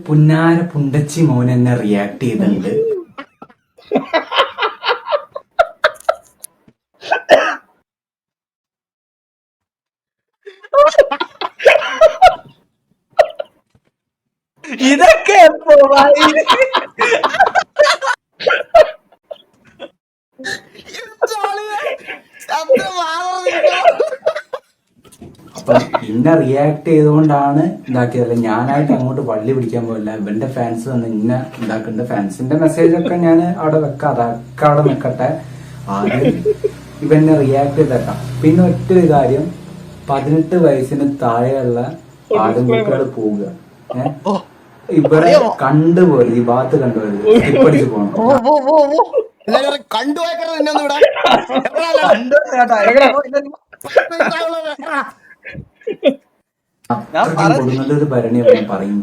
പുന്നാര പുണ്ടച്ചി മോൻ എന്നെ റിയാക്ട് ചെയ്തിട്ടുണ്ട്. ഇതൊക്കെ എപ്പോ അപ്പൊ ഇന്നെ റിയാക്ട് ചെയ്തുകൊണ്ടാണ് ഇതാക്കിയതല്ല, ഞാനായിട്ട് അങ്ങോട്ട് വള്ളി പിടിക്കാൻ പോയില്ല. ഇവന്റെ ഫാൻസ് വന്ന് ഇന്നെ ഇതാക്കുന്നുണ്ട്. ഫാൻസിന്റെ മെസ്സേജ് ഒക്കെ ഞാൻ അവിടെ വെക്കാം, അതൊക്കെ അവിടെ നിൽക്കട്ടെ. ആദ്യം ഇവന്നെ റിയാക്ട് ചെയ്തേക്കാം. പിന്നെ ഒറ്റൊരു കാര്യം, 18 വയസ്സിന് താഴെയുള്ള ആടുമുക്കൾ പോവുക. ഇവിടെ കണ്ടുപോരുത്, ഈ ഭാഗത്ത് കണ്ടുപോരുത്, സ്കിപ്പടിച്ച് പോകണം. അത്രയ്ക്കും കൊടുങ്ങല്ലൊരു ഭരണി പറയും.